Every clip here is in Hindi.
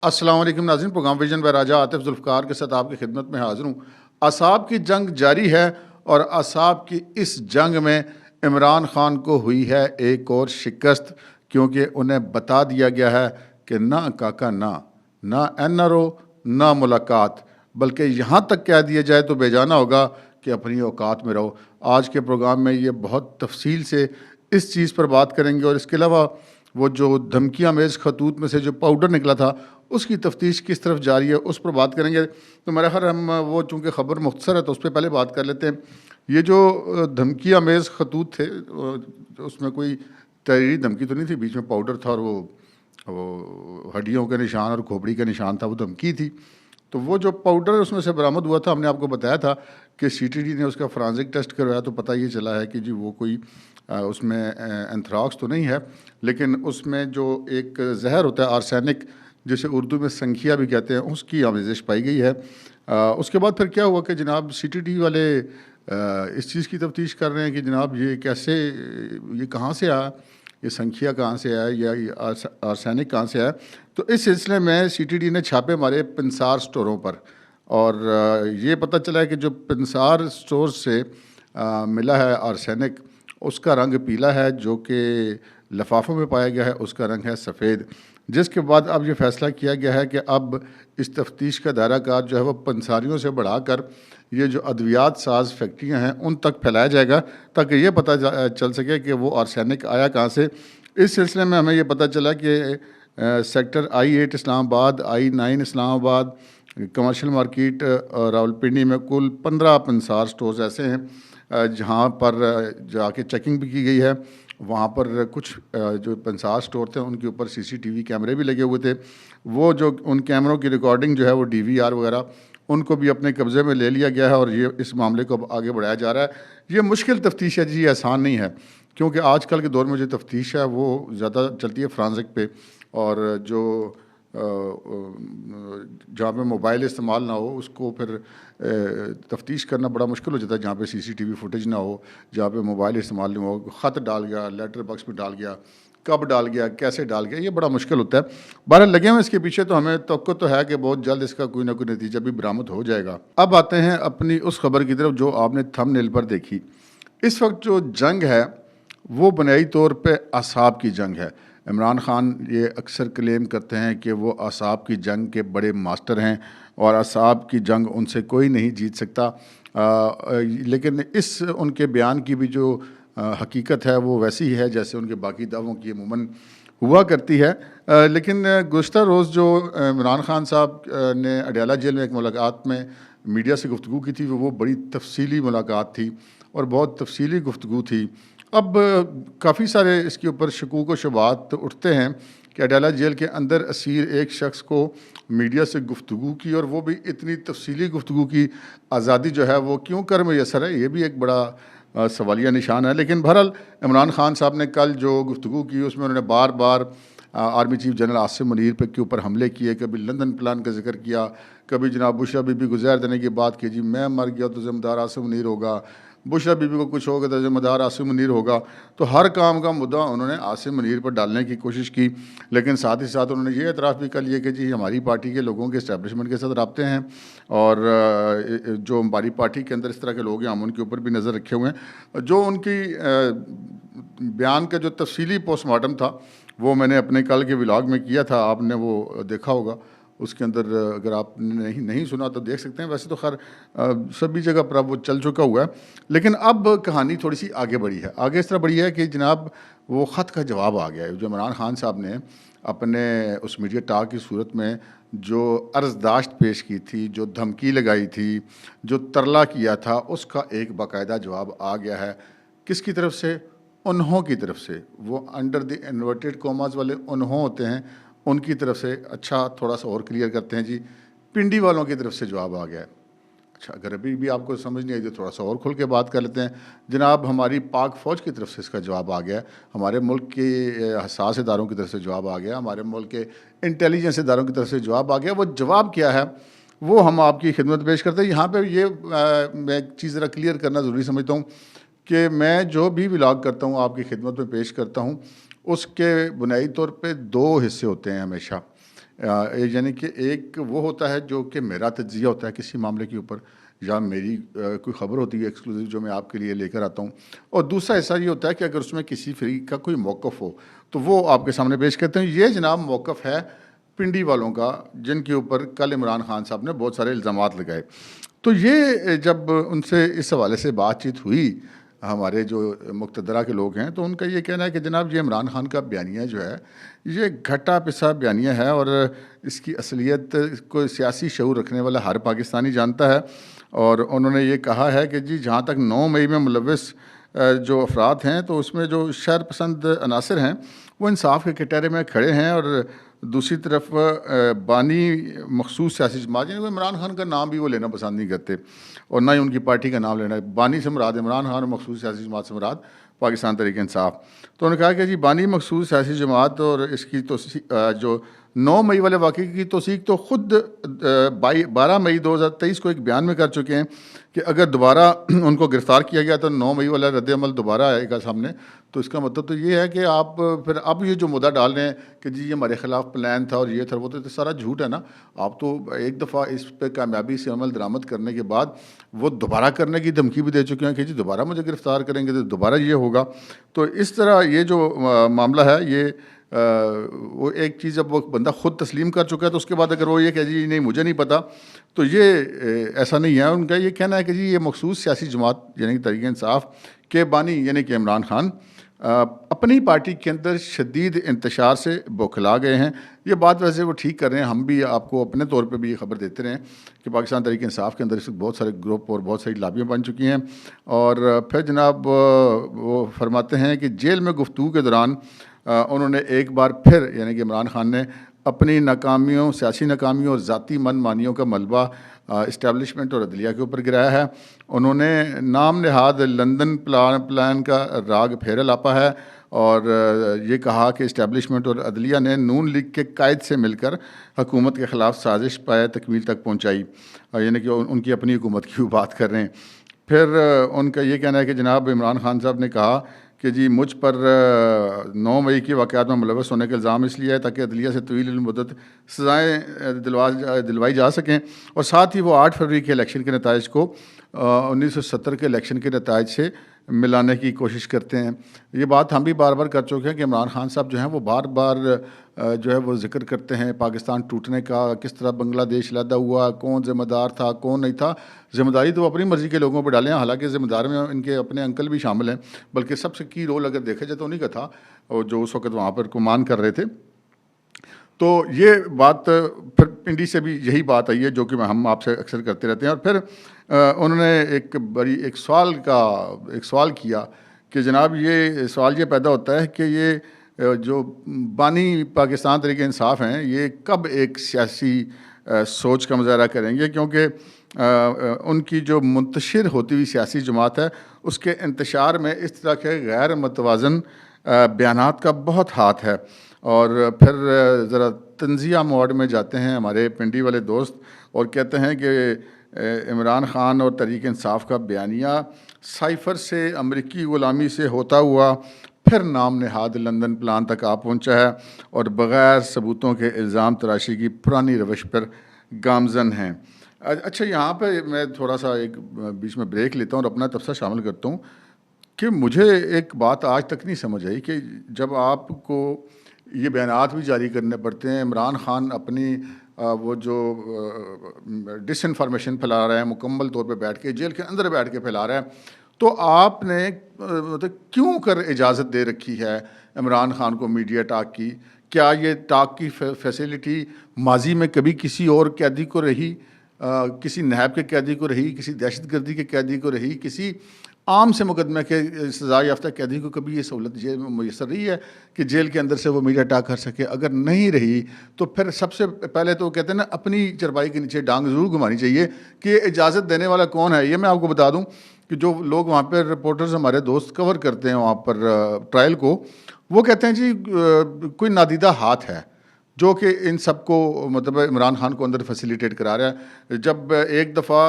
अस्सलाम वालेकुम नाज़रीन, प्रोग्राम विजन बाय राजा आतिफ जुल्फ़कार के साथ आपकी खिदमत में हाज़िर हूँ। असाब की जंग जारी है और असाब की इस जंग में इमरान खान को हुई है एक और शिकस्त, क्योंकि उन्हें बता दिया गया है कि ना काका ना, ना एनआरओ ना मुलाकात, बल्कि यहाँ तक कह दिया जाए तो बेजाना होगा कि अपनी औकात में रहो। आज के प्रोग्राम में ये बहुत तफसील से इस चीज़ पर बात करेंगे और इसके अलावा वो जो धमकियाँ मेज़ खतूत में से जो पाउडर निकला था उसकी तफ्तीश किस तरफ जारी है उस पर बात करेंगे। तो मेरा ख़्याल हम वो चूँकि ख़बर मुख्तसर है तो उस पर पहले बात कर लेते हैं। ये जो धमकियाँ मेज़ खतूत थे, उसमें कोई तहरीरी धमकी तो नहीं थी, बीच में पाउडर था और वो हड्डियों के निशान और खोपड़ी का निशान था, वो धमकी थी। तो वो जो पाउडर उसमें से बरामद हुआ था, हमने आपको बताया था कि सीटीडी ने उसका फोरेंसिक टेस्ट करवाया तो पता ये चला है कि जी वो कोई उसमें एंथ्राक्स तो नहीं है, लेकिन उसमें जो एक जहर होता है आर्सेनिक, जिसे उर्दू में संखिया भी कहते हैं, उसकी आमेज़श पाई गई है। उसके बाद फिर क्या हुआ कि जनाब सीटीडी वाले इस चीज़ की तफ्तीश कर रहे हैं कि जनाब ये कैसे, ये कहाँ से आया, ये संखिया कहाँ से आया या ये आर्सेनिक कहाँ से आया। तो इस सिलसिले में सीटीडी ने छापे मारे पिंसार स्टोरों पर और ये पता चला है कि जो पिंसार स्टोर से मिला है आर्सेनिक, उसका रंग पीला है, जो कि लिफाफों में पाया गया है उसका रंग है सफ़ेद। जिसके बाद अब ये फ़ैसला किया गया है कि अब इस तफ्तीश का दायरा कार जो है वो पंसारियों से बढ़ाकर ये जो अद्वियात साज फैक्ट्रियाँ हैं उन तक फैलाया जाएगा, ताकि ये पता चल सके कि वो आर्सेनिक आया कहाँ से। इस सिलसिले में हमें ये पता चला कि sector I8 Islamabad, I9 Islamabad, commercial market Rawalpindi में कुल 15 पंसार स्टोर्स ऐसे हैं जहाँ पर जाके चेकिंग भी की गई है। वहाँ पर कुछ जो पंसार स्टोर थे उनके ऊपर सीसीटीवी कैमरे भी लगे हुए थे। वो जो उन कैमरों की रिकॉर्डिंग जो है वो डीवीआर वगैरह उनको भी अपने कब्ज़े में ले लिया गया है और ये इस मामले को अब आगे बढ़ाया जा रहा है। ये मुश्किल तफ्तीश है जी, आसान नहीं है, क्योंकि आजकल के दौर में जो तफ्तीश है वो ज़्यादा चलती है फोरेंसिक पे, और जो जहाँ पे मोबाइल इस्तेमाल ना हो उसको फिर तफ्तीश करना बड़ा मुश्किल हो जाता है। जहाँ पे सीसीटीवी फुटेज ना हो, जहाँ पे मोबाइल इस्तेमाल नहीं हो, ख़त डाल गया, लेटर बॉक्स में डाल गया, कब डाल गया, कैसे डाल गया, ये बड़ा मुश्किल होता है। बहरहाल लगे हुए इसके पीछे, तो हमें तवक्को तो है कि बहुत जल्द इसका कोई ना कोई नतीजा भी बरामद हो जाएगा। अब आते हैं अपनी उस खबर की तरफ जो आपने थंबनेल पर देखी। इस वक्त जो जंग है वो बुनियादी तौर पे असाब की जंग है। इमरान खान ये अक्सर क्लेम करते हैं कि वो असाब की जंग के बड़े मास्टर हैं और असाब की जंग उनसे कोई नहीं जीत सकता। लेकिन इस उनके बयान की भी जो हकीकत है वो वैसी ही है जैसे उनके बाकी दावों की अमूमन हुआ करती है। लेकिन गुज़श्ता रोज़ जो इमरान खान साहब ने अडयाला जेल में एक मुलाकात में मीडिया से गुफ्तगू की थी, वो बड़ी तफसीली मुलाकात थी और बहुत तफसीली गुफ्तगू थी। अब काफ़ी सारे इसके ऊपर शकूक व शुबहात उठते हैं कि अडयाला जेल के अंदर असीर एक शख्स को मीडिया से गुफ्तगू की, और वो भी इतनी तफसीली गुफ्तगू की आज़ादी जो है वो क्यों कर मैसर है, ये भी एक बड़ा सवालिया निशान है। लेकिन बहरहाल इमरान खान साहब ने कल जो गुफ्तगू की उसमें उन्होंने बार बार army chief general Asim Munir पे के ऊपर हमले किए, कभी लंदन प्लान का जिक्र किया, कभी जनाब बुशरा बीबी गुजैर देने की बात की, जी मैं मर गया तो ज़िम्मेदार आसिम मुनीर होगा, बुशरा बीबी को कुछ होगा तो ज़िम्मेदार आसिम मुनीर होगा। तो हर काम का मुद्दा उन्होंने आसिम मुनीर पर डालने की कोशिश की। लेकिन साथ ही साथ उन्होंने ये एतराफ़ भी कर लिया कि जी हमारी पार्टी के लोगों के इस्टेब्लिशमेंट के साथ रबते हैं और जो हमारी पार्टी के अंदर इस तरह के लोग हैं हम उनके ऊपर भी नज़र रखे हुए हैं। जो उनकी बयान का जो तफसीली पोस्टमार्टम था वो मैंने अपने कल के व्लॉग में किया था, आपने वो देखा होगा। उसके अंदर अगर आपने नहीं सुना तो देख सकते हैं। वैसे तो खैर सभी जगह पर अब वो चल चुका हुआ है, लेकिन अब कहानी थोड़ी सी आगे बढ़ी है। आगे इस तरह बढ़ी है कि जनाब वो ख़त का जवाब आ गया है। जो इमरान खान साहब ने अपने उस मीडिया टॉक की सूरत में जो अर्ज़दाश्त पेश की थी, जो धमकी लगाई थी, जो तरला किया था, उसका एक बाकायदा जवाब आ गया है। किसकी तरफ से? उन्हों की तरफ से। वो अंडर द इन्वर्टेड कॉमास वाले उन्हों होते हैं, उनकी तरफ से। अच्छा, थोड़ा सा और क्लियर करते हैं जी, पिंडी वालों की तरफ से जवाब आ गया है। अच्छा, अगर अभी भी आपको समझ नहीं आई तो थोड़ा सा और खुल के बात कर लेते हैं। जनाब हमारी पाक फ़ौज की तरफ से इसका जवाब आ गया है, हमारे मुल्क के हसास इदारों की तरफ से जवाब आ गया, हमारे मुल्क के इंटेलिजेंस इदारों की तरफ से जवाब आ गया। वो जवाब क्या है वो हम आपकी खिदमत पेश करते हैं। यहाँ पर ये मैं एक चीज़ ज़रा क्लियर करना ज़रूरी समझता हूँ कि मैं जो भी व्लॉग करता हूँ आपकी खिदमत में पेश करता हूँ, उसके बुनियादी तौर पे दो हिस्से होते हैं हमेशा। यानी कि एक वो होता है जो कि मेरा तज्ज़िया होता है किसी मामले के ऊपर, या मेरी कोई ख़बर होती है एक्सक्लूसिव जो मैं आपके लिए लेकर आता हूँ, और दूसरा हिस्सा ये होता है कि अगर उसमें किसी फ़रीक़ का कोई मौक़िफ़ हो तो वो आपके सामने पेश करते हैं। ये जनाब मौक़िफ़ है पिंडी वालों का, जिनके ऊपर कल इमरान खान साहब ने बहुत सारे इल्ज़ामात लगाए। तो ये जब उनसे इस हवाले से बातचीत हुई, हमारे जो मुक़्तदरा के लोग हैं, तो उनका ये कहना है कि जनाब ये इमरान खान का बयानिया जो है, ये घटा पिसा बयानिया है, और इसकी असलियत को सियासी शऊर रखने वाला हर पाकिस्तानी जानता है। और उन्होंने ये कहा है कि जी जहाँ तक 9 मई में मुलव्वस जो अफराद हैं, तो उसमें जो शर पसंद अनासर हैं वो इंसाफ के कटहरे में खड़े हैं, और दूसरी तरफ बानी मखसूस सियासी जमात, यानी वो इमरान खान का नाम भी वो लेना पसंद नहीं करते, और ना ही उनकी पार्टी का नाम लेना। बानी से मुराद इमरान खान, और मखसूस सियासी जमात से मुराद पाकिस्तान तहरीक इंसाफ। तो उन्होंने कहा कि जी बानी मखसूस सियासी जमात और इसकी तो जो 9 मई वाले वाक़े की तौसीक तो ख़ुद 12 मई 2023 को एक बयान में कर चुके हैं कि अगर दोबारा उनको गिरफ़्तार किया गया तो 9 मई वाला रद्द-ए-अमल दोबारा आएगा सामने। तो इसका मतलब तो ये है कि आप फिर अब ये जो मुद्दा डाल रहे हैं कि जी ये हमारे ख़िलाफ़ प्लान था और ये था वो, तो सारा झूठ है ना। आप तो एक दफ़ा इस पे कामयाबी से अमल दरामद करने के बाद वो दोबारा करने की धमकी भी दे चुके हैं कि जी दोबारा मुझे गिरफ़्तार करेंगे तो दोबारा ये होगा। तो इस तरह ये जो मामला है, ये वो एक चीज़ जब वो बंदा ख़ुद तस्लीम कर चुका है, तो उसके बाद अगर वो ये कहे जी नहीं मुझे नहीं पता, तो ये ऐसा नहीं है। उनका ये कहना है कि जी ये मखसूस सियासी जमात यानी कि तहरीक इंसाफ के बानी यानी कि इमरान खान अपनी पार्टी के अंदर शदीद इंतशार से बौखला गए हैं। ये बात वैसे वो ठीक कर रहे हैं, हम भी आपको अपने तौर पे भी ये खबर देते रहे हैं कि पाकिस्तान तहरीक इंसाफ के अंदर इस वक्त बहुत सारे ग्रुप और बहुत सारी लाबियाँ बन चुकी हैं। और फिर जनाब वो फरमाते हैं कि जेल में गुफ्तगू के दौरान उन्होंने एक बार फिर यानी कि इमरान खान ने अपनी नाकामियों, सियासी नाकामियों और ज़ाती मनमानियों का मलबा इस्टेब्लिशमेंट और अदलिया के ऊपर गिराया है। उन्होंने नाम नहाद लंदन प्लान का राग फेर लापा है, और ये कहा कि इस्टेब्लिशमेंट और अदलिया ने नून लीग के कायद से मिलकर हुकूमत के ख़िलाफ़ साजिश पाए तकमील तक पहुँचाई, यानी कि उनकी अपनी हुकूमत की बात कर रहे हैं। फिर उनका ये कहना है कि जनाब इमरान खान साहब ने कहा कि जी मुझ पर 9 मई के वाक़यात में मुलव्वस होने का इल्ज़ाम इसलिए है ताकि अदलिया से तवील मुद्दत सज़ाएँ दिलवाई जा सकें, और साथ ही वो 8 फरवरी के इलेक्शन के नताइज को 1970 के इलेक्शन के नताइज से मिलाने की कोशिश करते हैं। ये बात हम भी बार बार कर चुके हैं कि इमरान खान साहब जो हैं वो बार बार जो है वो ज़िक्र करते हैं पाकिस्तान टूटने का, किस तरह बांग्लादेश अलहदा हुआ, कौन ज़िम्मेदार था कौन नहीं था। ज़िम्मेदारी तो अपनी मर्ज़ी के लोगों पर डालें, हालांकि ज़िम्मेदार में इनके अपने अंकल भी शामिल हैं, बल्कि सबसे की रोल अगर देखा जाए तो उन्हीं का था, और जो उस वक्त वहाँ पर कुमान कर रहे थे। तो ये बात फिर पिंडी से भी यही बात आई है जो कि हम आपसे अक्सर करते रहते हैं। और फिर उन्होंने एक सवाल किया कि जनाब ये सवाल ये पैदा होता है कि ये जो बानी पाकिस्तान तहरीक इंसाफ हैं, ये कब एक सियासी सोच का मुजाहरा करेंगे, क्योंकि उनकी जो मुंतशिर होती हुई सियासी जमात है उसके इंतशार में इस तरह के गैर मतवाज़न बयानात का बहुत हाथ है। और फिर ज़रा तंज़िया मोड में जाते हैं हमारे पिंडी वाले दोस्त और कहते हैं कि इमरान खान और तहरीक इंसाफ का बयानिया साइफ़र से अमरीकी ग़ुलामी से होता हुआ फिर नाम नहाद लंदन प्लान तक आ पहुंचा है, और बग़ैर सबूतों के इल्ज़ाम तराशी की पुरानी रवश पर गामज़न हैं। अच्छा, यहाँ पे मैं थोड़ा सा एक बीच में ब्रेक लेता हूँ और अपना तबसरा शामिल करता हूँ कि मुझे एक बात आज तक नहीं समझ आई कि जब आपको ये बयानात भी जारी करने पड़ते हैं, इमरान खान अपनी वो जो डिसइंफॉर्मेशन फैला रहा है मुकम्मल तौर पे बैठ के जेल के अंदर बैठ के फैला रहा है, तो आपने मतलब क्यों कर इजाज़त दे रखी है इमरान खान को मीडिया टॉक की? क्या ये टॉक की फैसिलिटी माजी में कभी किसी और कैदी को रही, किसी नैब के कैदी को रही, किसी दहशतगर्दी के कैदी को रही, किसी आम से मुकदमे के सज़ा याफ्ता कैदी को कभी ये सहूलत जेल में मुयसर रही है कि जेल के अंदर से वो मीडिया टॉक कर सके? अगर नहीं रही तो फिर सबसे पहले तो कहते हैं ना, अपनी चरपाई के नीचे डांग ज़रूर घुमानी चाहिए कि इजाज़त देने वाला कौन है। ये मैं आपको बता दूं कि जो लोग वहाँ पर रिपोर्टर्स हमारे दोस्त कवर करते हैं वहाँ पर ट्रायल को, वो कहते हैं जी कोई नादीदा हाथ है जो कि इन सबको मतलब इमरान खान को अंदर फैसिलिटेट करा रहा है। जब एक दफ़ा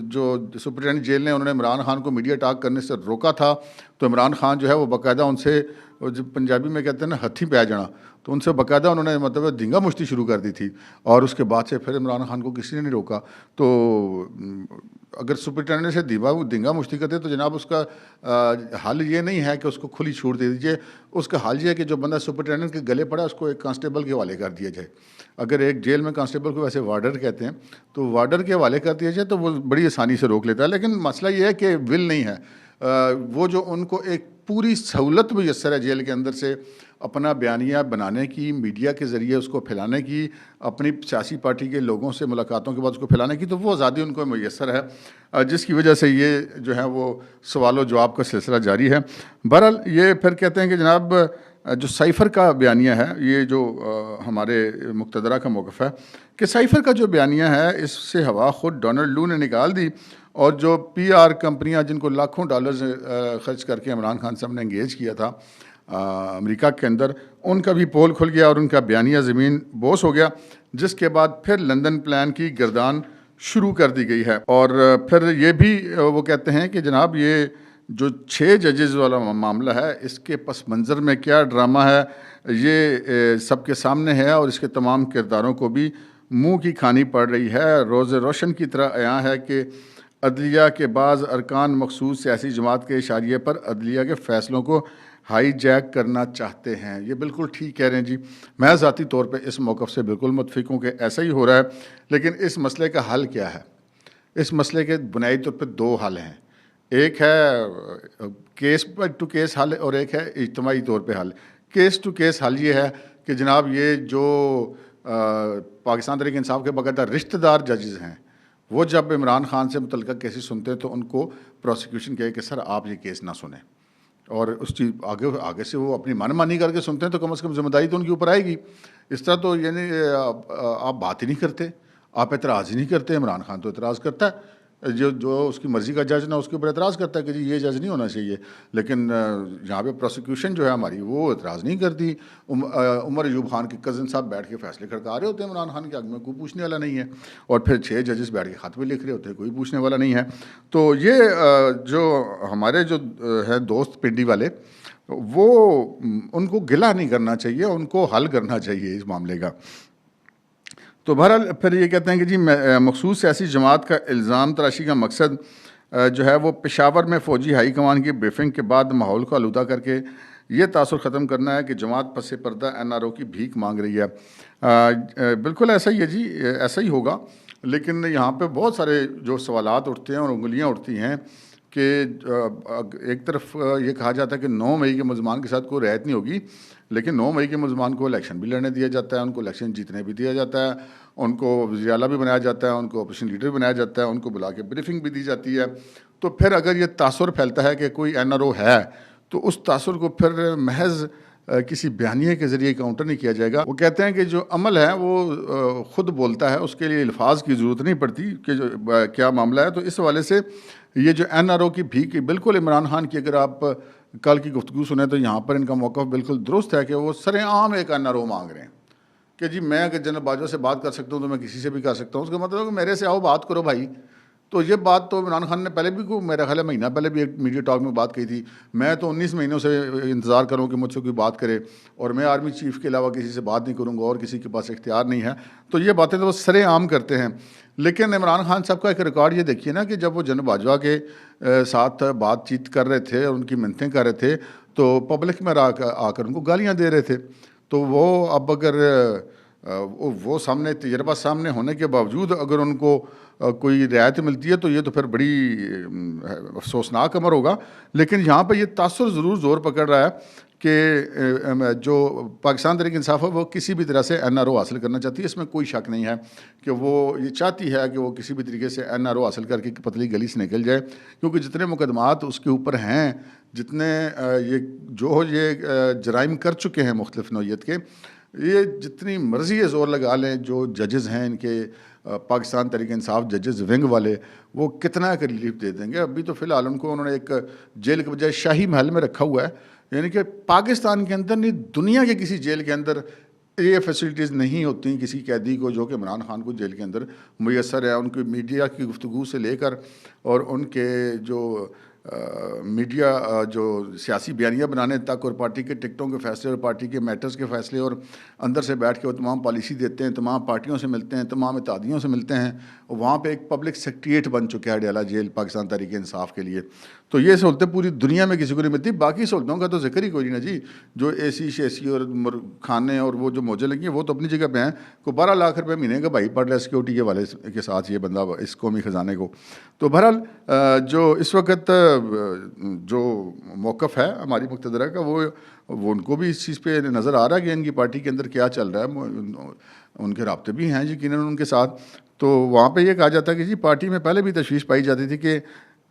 जो सुपरिटेंडेंट जेल ने उन्होंने इमरान खान को मीडिया टॉक करने से रोका था, तो इमरान खान जो है वो बाकायदा उनसे वो जो पंजाबी में कहते हैं ना हथी पै जाना, तो उनसे बाकायदा उन्होंने मतलब धींगा मुश्ती शुरू कर दी थी। और उसके बाद से फिर इमरान खान को किसी ने नहीं रोका। तो अगर सुपरिटेंडेंट से धींगा मुश्ती करते तो जनाब उसका हल ये नहीं है कि उसको खुली छूट दे दीजिए। उसका हल ये है कि जो बंदा सुपरिटेंडेंट के गले पड़ा उसको एक कांस्टेबल के हवाले कर दिया जाए। अगर एक जेल में कांस्टेबल को वैसे वार्डर कहते हैं, तो वार्डर के हवाले कर दिया जाए तो वो बड़ी आसानी से रोक लेता है। लेकिन मसला ये है कि विल नहीं है। वो जो उनको एक पूरी सहूलत मुयसर है जेल के अंदर से अपना बयानिया बनाने की, मीडिया के ज़रिए उसको फैलाने की, अपनी सियासी पार्टी के लोगों से मुलाकातों के बाद उसको फैलाने की, तो वो आज़ादी उनको मुयसर है, जिसकी वजह से ये जो है वो सवाल व जवाब का सिलसिला जारी है। बहरहाल ये फिर कहते हैं कि जनाब जो साइफ़र का बयानिया है, ये जो हमारे मुक़तदरा का मौक़िफ़ है कि साइफ़र का जो बयानिया है इससे हवा ख़ुद डोनाल्ड लू ने निकाल दी। और जो PR कंपनियां जिनको लाखों डॉलर्स खर्च करके इमरान खान साहब ने इंगेज किया था अमेरिका के अंदर, उनका भी पोल खुल गया और उनका बयानिया ज़मीन बोस हो गया, जिसके बाद फिर लंदन प्लान की गर्दान शुरू कर दी गई है। और फिर ये भी वो कहते हैं कि जनाब ये जो 6 जजेस वाला मामला है, इसके पस मंज़र में क्या ड्रामा है ये सबके सामने है और इसके तमाम किरदारों को भी मुँह की खानी पड़ रही है। रोज़ रोशन की तरह आया है कि अदलिया के बाज़ अरकान मखसूस सियासी जमात के इशारे पर अदलिया के फ़ैसलों को हाई जैक करना चाहते हैं। ये बिल्कुल ठीक कह रहे हैं जी। मैं ज़ाती तौर पे इस मौक़िफ़ से बिल्कुल मुतफ़िक़ हूँ कि ऐसा ही हो रहा है। लेकिन इस मसले का हल क्या है? इस मसले के बुनियादी तौर पे 2 हल हैं। एक है केस टू केस हल और एक है इज्तिमाई तौर पे हल। केस टू केस हल ये है कि जनाब ये जो पाकिस्तान तहरीक इंसाफ के बाकायदा रिश्तेदार जजेस हैं, वो जब इमरान खान से मुतल्लिक़ा केसेस सुनते हैं तो उनको प्रोसिक्यूशन कहे कि सर आप ये केस ना सुने, और उस चीज़ आगे से वो अपनी मनमानी करके सुनते हैं तो कम से कम जिम्मेदारी तो उनके ऊपर आएगी। इस तरह तो यानी आप बात ही नहीं करते, आप एतराज़ ही नहीं करते। इमरान खान तो एतराज़ करता है, जो उसकी मर्ज़ी का जज ना उसके ऊपर एतराज़ करता है कि जी ये जज नहीं होना चाहिए। लेकिन यहाँ पे प्रोसिक्यूशन जो है हमारी वो एतराज़ नहीं करती। उमर अयूब खान के कज़न साहब बैठ के फ़ैसले खड़का रहे होते हैं इमरान खान के आगे में, कोई पूछने वाला नहीं है। और फिर 6 जजेस बैठ के ख़त भी लिख रहे होते हैं, कोई पूछने वाला नहीं है। तो ये जो हमारे जो है दोस्त पिंडी वाले, वो उनको गिला नहीं करना चाहिए, उनको हल करना चाहिए इस मामले का। तो बहरहाल फिर ये कहते हैं कि जी मखसूस सियासी जमात का इल्ज़ाम तराशी का मकसद जो है वो पेशावर में फ़ौजी हाई कमान की ब्रीफिंग के बाद माहौल को आलूदा करके ये तासुर ख़त्म करना है कि जमात पस पर्दा NRO की भीख मांग रही है। बिल्कुल ऐसा ही है जी, ऐसा ही होगा। लेकिन यहाँ पे बहुत सारे जो सवालात उठते हैं और उंगलियाँ उठती हैं कि एक तरफ ये कहा जाता है कि 9 मई के मुलजमान के साथ कोई रियायत नहीं होगी, लेकिन 9 मई के मुलजमान को इलेक्शन भी लड़ने दिया जाता है, उनको इलेक्शन जीतने भी दिया जाता है, उनको वज़ीर आला भी बनाया जाता है, उनको अपोजिशन लीडर भी बनाया जाता है, उनको बुला के ब्रीफिंग भी दी जाती है। तो फिर अगर ये तासुर फैलता है कि कोई NRO है, तो उस तासुर को फिर महज किसी बयानिए के ज़रिए काउंटर नहीं किया जाएगा। वो कहते हैं कि जो अमल है वो ख़ुद बोलता है, उसके लिए अल्फाज की ज़रूरत नहीं पड़ती कि जो क्या मामला है। तो इस हवाले से ये जो NRO की भीख, बिल्कुल इमरान खान की अगर आप कल की गुफ्तगू सुने तो यहाँ पर इनका मौक़िफ़ बिल्कुल दुरुस्त है कि वो सरेआम एक NRO मांग रहे हैं कि जी मैं अगर जनरल बाजवा से बात कर सकता हूँ तो मैं किसी से भी कर सकता हूँ। उसका मतलब है कि मेरे से आओ बात करो भाई। तो ये बात तो इमरान खान ने पहले भी मेरा ख्याल है महीना पहले भी एक मीडिया टॉक में बात कही थी। मैं तो 19 महीनों से इंतज़ार करूँ कि मुझसे कोई बात करे, और मैं आर्मी चीफ़ के अलावा किसी से बात नहीं करूँगा और किसी के पास इख्तियार नहीं है। तो ये बातें तो वो सरेआम करते हैं। लेकिन इमरान खान साहब का एक रिकॉर्ड ये देखिए ना कि जब वो जनरल बाजवा के साथ बातचीत कर रहे थे और उनकी मिन्नतें कर रहे थे, तो पब्लिक में आकर उनको गालियाँ दे रहे थे। तो वो अब अगर वो सामने तजर्बा सामने होने के बावजूद अगर उनको कोई रियायत मिलती है तो ये तो फिर बड़ी अफसोसनाक अमर होगा। लेकिन यहाँ पर ये तासुर ज़रूर ज़ोर पकड़ रहा है कि जो पाकिस्तान तहरीक इंसाफ है वो किसी भी तरह से NRO हासिल करना चाहती है। इसमें कोई शक नहीं है कि वो ये चाहती है कि वो किसी भी तरीके से NRO हासिल करके पतली गली से निकल जाए, क्योंकि जितने मुकदमात उसके ऊपर हैं, जितने ये जराइम कर चुके हैं मुख्तलिफ नौइयत के, ये जितनी मर्ज़ी ये ज़ोर लगा लें जो जजेज़ हैं इनके पाकिस्तान तहरीक इंसाफ जजेज़ विंग वाले, वो कितना का रिलीफ दे देंगे। अभी तो फ़िलहाल उनको उन्होंने एक जेल के बजाय शाही महल में रखा हुआ है। यानी कि पाकिस्तान के अंदर नहीं, दुनिया के किसी जेल के अंदर ये फैसिलिटीज़ नहीं होती किसी कैदी को जो कि इमरान खान को जेल के अंदर मुयसर है। उनकी मीडिया की गुफ्तगू से लेकर और उनके जो मीडिया जो सियासी बयानियाँ बनाने तक और पार्टी के टिकटों के फैसले और पार्टी के मैटर्स के फैसले और अंदर से बैठ के वो तमाम पॉलिसी देते हैं, तमाम पार्टियों से मिलते हैं, तमाम इत्तेहादियों से मिलते हैं। वहाँ पे एक पब्लिक सेक्रेटरीट बन चुका है अडयाला जेल पाकिस्तान तहरीक इंसाफ के लिए। तो ये सहूलतें पूरी दुनिया में किसी को नहीं मिलती। बाकी सहूलतों का तो जिक्र ही कोई नहीं ना जी। जो एसी शेसी और खाने और वो जो मौजें लगी हैं वो तो अपनी जगह पे हैं। को 12 लाख रुपए महीने का भाई पड़ रहा है सिक्योरिटी के वाले के साथ ये बंदा इस कौमी ख़जाने को। तो बहरहाल जो इस वक्त जो मौक़िफ़ है हमारी मुक़्तदरा का वो उनको भी इस चीज़ पे नज़र आ रहा है कि इनकी पार्टी के अंदर क्या चल रहा है। उनके राब्ते भी हैं यकीनन उनके साथ। तो वहाँ पे ये कहा जाता है कि जी पार्टी में पहले भी तशवीश पाई जाती थी कि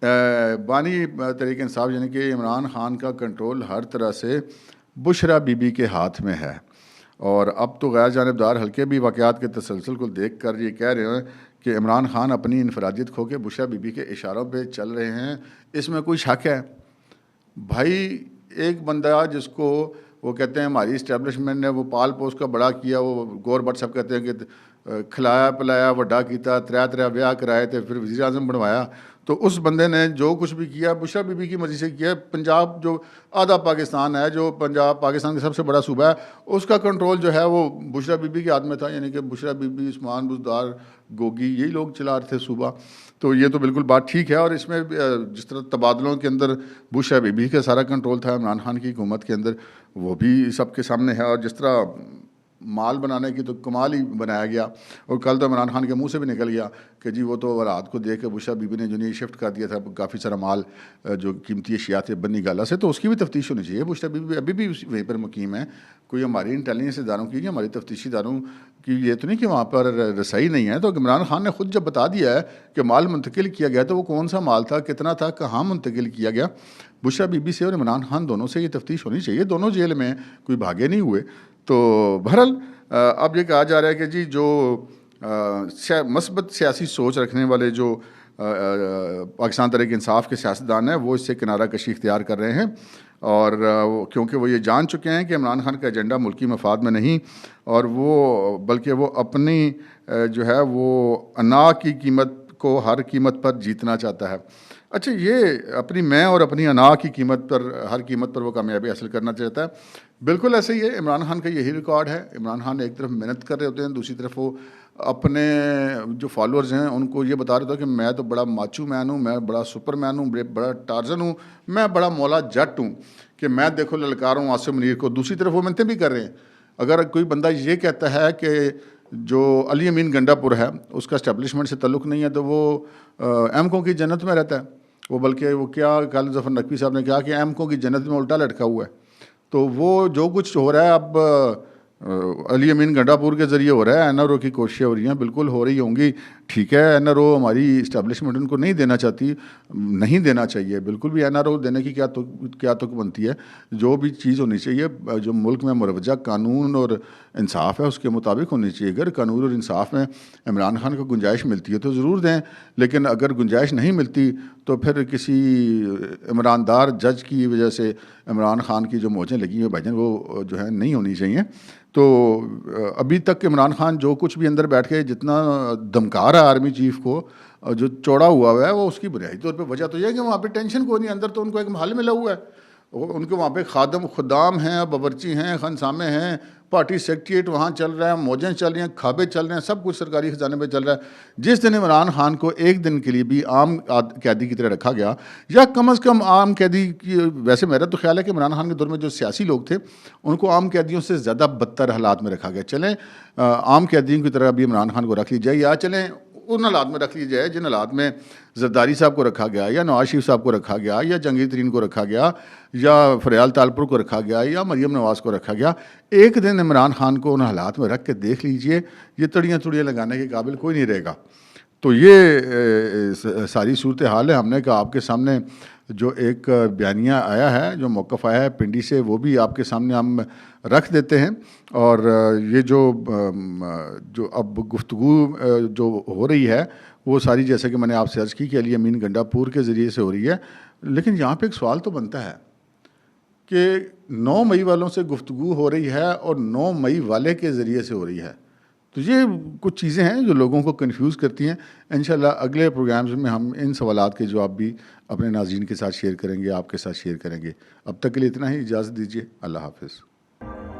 बानी तहरीक इंसाफ यानी कि इमरान खान का कंट्रोल हर तरह से बुशरा बीबी के हाथ में है। और अब तो गैर जानिबदार हल्के भी वाक़यात के तसलसल को देख कर ये कह रहे हैं कि इमरान खान अपनी इनफरादियत खो के बुशरा बीबी के इशारों पे चल रहे हैं। इसमें कोई शक है? भाई एक बंदा जिसको वो कहते हैं हमारी इस्टेब्लिशमेंट ने वो पाल पोस का बड़ा किया, वो गौर बट सब कहते हैं कि खिलाया पिलाया वड्डा किया, त्रै ब्याह कराए थे, फिर वज़ीर आज़म बनवाया। तो उस बंदे ने जो कुछ भी किया बुशरा बीबी की मर्ज़ी से किया। पंजाब जो आधा पाकिस्तान है, जो पंजाब पाकिस्तान का सबसे बड़ा सूबा है, उसका कंट्रोल जो है वो बुशरा बीबी के हाथ में था। यानी कि बुशरा बीबी, उस्मान बुज़दार, गोगी, यही लोग चला रहे थे सूबा। तो ये तो बिल्कुल बात ठीक है। और इसमें जिस तरह तबादलों के अंदर बुशरा बीबी का सारा कंट्रोल था इमरान खान की हुकूमत के अंदर, वो भी सबके सामने है। और जिस तरह माल बनाने की तो कमाल ही बनाया गया। और कल तो इमरान खान के मुंह से भी निकल गया कि जी वो तो रात को देख के बुशरा बीबी ने जो नहीं शिफ्ट कर दिया था काफ़ी सारा माल जो कीमती अशिया थे बन्नी गाला से, तो उसकी भी तफ्तीश होनी चाहिए। बुशरा बीबी अभी भी वहीं पर मुकीम है। कोई हमारी इंटेलिजेंस इदारों की, हमारी तफ्तीशी इदारों की ये तो नहीं कि वहाँ पर रसाई नहीं है। तो इमरान खान ने खुद जब बता दिया है कि माल मुंतकिल किया गया, तो वो कौन सा माल था, कितना था, कहाँ मुंतकिल किया गया, बुशरा बीबी से और इमरान खान दोनों से ये तफ्तीश होनी चाहिए। दोनों जेल में, कोई भागे नहीं हुए। तो बहरहाल अब ये कहा जा रहा है कि जी जो मस्बत सियासी सोच रखने वाले जो पाकिस्तान तहरीक इंसाफ के सियासतदान हैं वो इससे किनारा कशी इख्तियार कर रहे हैं। और क्योंकि वो ये जान चुके हैं कि इमरान खान का एजेंडा मुल्की मफाद में नहीं, और वो बल्कि वो अपनी जो है वो अना की कीमत को हर कीमत पर जीतना चाहता है। अच्छा, ये अपनी मैं और अपनी अना की कीमत पर, हर कीमत पर वो कामयाबी हासिल करना चाहता है। बिल्कुल ऐसे ही है। इमरान खान का यही रिकॉर्ड है। इमरान खान एक तरफ मेहनत कर रहे होते हैं, दूसरी तरफ वो अपने जो फॉलोअर्स हैं उनको ये बता रहे होते हैं कि मैं तो बड़ा माचू मैन हूँ, मैं बड़ा सुपर मैन हूँ, बड़ा टार्जन हूँ, मैं बड़ा मौला जट हूँ कि मैं देखो ललकार हूँ आसिम मुनीर को। दूसरी तरफ वो मिन्नतें भी कर रहे हैं। अगर कोई बंदा ये कहता है कि जो अली अमीन गंडापुर है उसका इस्टेब्लिशमेंट से ताल्लुक़ नहीं है, तो वो एमको की जन्नत में रहता है। वो बल्कि वो क्या खालिद जफ़र नकवी साहब ने कहा कि एमको की जन्नत में उल्टा लटका हुआ है। तो वो जो कुछ हो रहा है अब अली अमीन गंडापुर के ज़रिए हो रहा है, एनआरओ की कोशिशें हो रही हैं, बिल्कुल हो रही होंगी। ठीक है, एनआरओ हमारी इस्टेब्लिशमेंट उनको नहीं देना चाहती, नहीं देना चाहिए बिल्कुल भी। एनआरओ देने की क्या तुक बनती है। जो भी चीज़ होनी चाहिए जो मुल्क में मुरवजा कानून और इंसाफ है उसके मुताबिक होनी चाहिए। अगर कानून और इंसाफ में इमरान खान को गुंजाइश मिलती है तो ज़रूर दें, लेकिन अगर गुंजाइश नहीं मिलती तो फिर किसी ईमानदार जज की वजह से इमरान खान की जो मौजें लगी हैं भाईजान वो जो है नहीं होनी चाहिए। तो अभी तक इमरान खान जो कुछ भी अंदर बैठ के जितना धमका रहा है आर्मी चीफ को, जो चौड़ा हुआ है, वो उसकी बुनियादी तौर पे वजह तो यह है कि वहाँ पे टेंशन कोई नहीं, अंदर तो उनको एक महल मिला हुआ है। उनके वहाँ पे खादम खुदाम हैं, बावर्ची हैं, खानसामे हैं, पार्टी सेक्रेटरीट वहाँ चल रहा है, मौजें चल रही हैं, खाबे चल रहे हैं, सब कुछ सरकारी खजाने में चल रहा है। जिस दिन इमरान खान को एक दिन के लिए भी आम कैदी की तरह रखा गया, या कम अज़ कम आम कैदी की, वैसे मेरा तो ख्याल है कि इमरान खान के दौर में जो सियासी लोग थे उनको आम कैदियों से ज़्यादा बदतर हालात में रखा गया। चलें आम कैदियों की तरह अभी इमरान खान को रख ली जाए, या चलें उन हालात में रख ली जाए जिन हालात में जरदारी साहब को रखा गया, या नवाज शरीफ साहब को रखा गया, या जंगीर तरीन को रखा गया, या फरियाल तालपुर को रखा गया, या मरियम नवाज़ को रखा गया। एक दिन इमरान खान को उन हालात में रख के देख लीजिए, ये तड़ियाँ तुड़ियाँ लगाने के काबिल कोई नहीं रहेगा। तो ये सारी सूरत हाल है। हमने कहा आपके सामने जो एक बयानिया आया है, जो मौक़िफ़ आया है पिंडी से, वो भी आपके सामने हम रख देते हैं। और ये जो अब गुफ्तगू जो हो रही है वो सारी, जैसे कि मैंने आपसे अर्ज़ की कि अली अमीन गंडापुर के ज़रिए से हो रही है। लेकिन यहाँ पे एक सवाल तो बनता है कि 9 मई वालों से गुफ्तगू हो रही है और 9 मई वाले के ज़रिए से हो रही है, तो ये कुछ चीज़ें हैं जो लोगों को कन्फ्यूज़ करती हैं। इंशाल्लाह अगले प्रोग्राम्स में हम इन सवालात के जवाब भी अपने नाज़रीन के साथ शेयर करेंगे, आपके साथ शेयर करेंगे। अब तक के लिए इतना ही, इजाज़त दीजिए। अल्लाह हाफ़िज़।